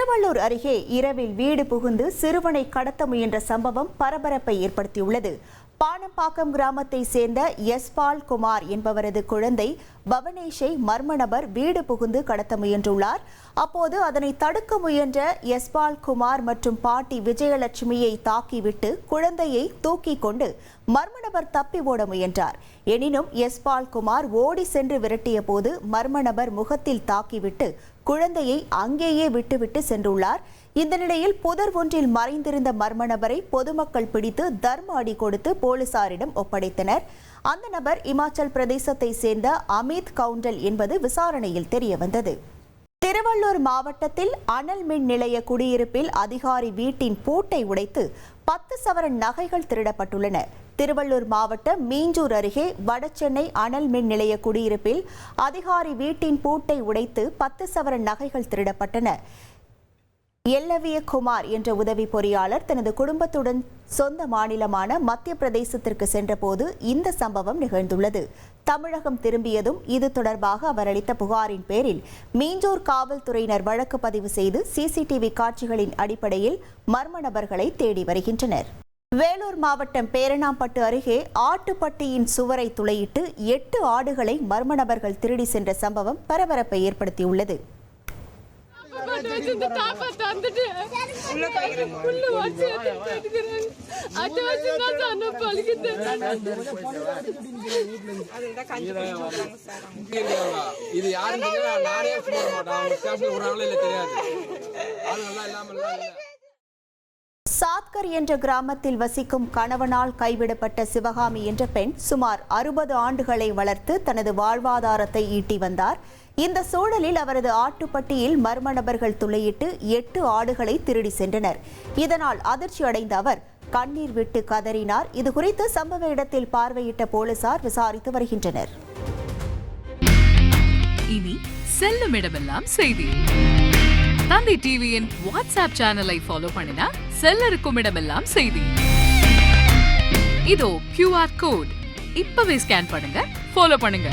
திருவள்ளூர் அருகே இரவில் வீடு புகுந்து சிறுவனை கடத்த முயன்ற சம்பவம் பரபரப்பை ஏற்படுத்தியுள்ளது. பாணம்பாக்கம் கிராமத்தை சேர்ந்த யஸ்பால் குமார் என்பவரது குழந்தை பவனேஷை மர்ம நபர் வீடு புகுந்து கடத்த முயன்றுள்ளார். அப்போது அதனை தடுக்க முயன்ற யஸ்பால் குமார் மற்றும் பாட்டி விஜயலட்சுமியை தாக்கிவிட்டு குழந்தையை தூக்கி கொண்டு மர்ம நபர் தப்பி ஓட முயன்றார். எனினும் யஸ்பால் குமார் ஓடி சென்று விரட்டிய போது மர்ம நபர் முகத்தில் தாக்கிவிட்டு குழந்தையை அங்கேயே விட்டுவிட்டு சென்றுள்ளார். இந்த நிலையில் புதர் ஒன்றில் மறைந்திருந்த மர்ம நபரை பொதுமக்கள் பிடித்து தர்ம அடி கொடுத்து போலீசாரிடம் ஒப்படைத்தனர். அந்த நபர் இமாச்சல் பிரதேசத்தை சேர்ந்த அமித் கவுண்டல் என்பது விசாரணையில் தெரியவந்தது. திருவள்ளூர் மாவட்டத்தில் அனல் மின் நிலைய குடியிருப்பில் அதிகாரி வீட்டின் பூட்டை உடைத்து 10 சவரன் நகைகள் திருடப்பட்டுள்ளன. திருவள்ளூர் மாவட்டம் மீஞ்சூர் அருகே வடசென்னை அனல் மின் நிலைய குடியிருப்பில் அதிகாரி வீட்டின் பூட்டை உடைத்து 10 சவரன் நகைகள் திருடப்பட்டன. எல்லவிய குமார் என்ற உதவி பொறியாளர் தனது குடும்பத்துடன் சொந்த மாநிலமான மத்திய பிரதேசத்திற்கு சென்றபோது இந்த சம்பவம் நிகழ்ந்துள்ளது. தமிழகம் திரும்பியதும் இது தொடர்பாக அவர் அளித்த புகாரின் பேரில் மீஞ்சூர் காவல்துறையினர் வழக்கு பதிவு செய்து சிசிடிவி காட்சிகளின் அடிப்படையில் மர்ம நபர்களை தேடி வருகின்றனர். வேலூர் மாவட்டம் பேரணாம்பட்டு அருகே ஆட்டுப்பட்டியின் சுவரை துளையிட்டு 8 ஆடுகளை மர்ம நபர்கள் திருடி சென்ற சம்பவம் பரபரப்பை ஏற்படுத்தியுள்ளது. சாத்கர் என்ற கிராமத்தில் வசிக்கும் கணவனால் கைவிடப்பட்ட சிவகாமி என்ற பெண் சுமார் 60 ஆண்டுகளை வளர்த்து தனது வாழ்வாதாரத்தை ஈட்டி வந்தார். இந்த சூழலில் அவரது ஆட்டுப்பட்டியில் மர்ம நபர்கள் துளையிட்டு 8 ஆடுகளை திருடி சென்றனர். இதனால் அதிர்ச்சி அடைந்த அவர் கண்ணீர் விட்டு கதறினார். இதுகுறித்து சம்பவ இடத்தில் பார்வையிட்ட போலீசார் விசாரித்து வருகின்றனர். இனி செல்லும் இடமெல்லாம் செய்தி. தந்தை டிவியின் வாட்ஸ்அப் சேனலை ஃபாலோ பண்ணினா செல்ல இருக்கும் இடமெல்லாம் செய்தி. இதோ QR கோட் இப்பவே ஸ்கேன் பண்ணுங்க, ஃபாலோ பண்ணுங்க.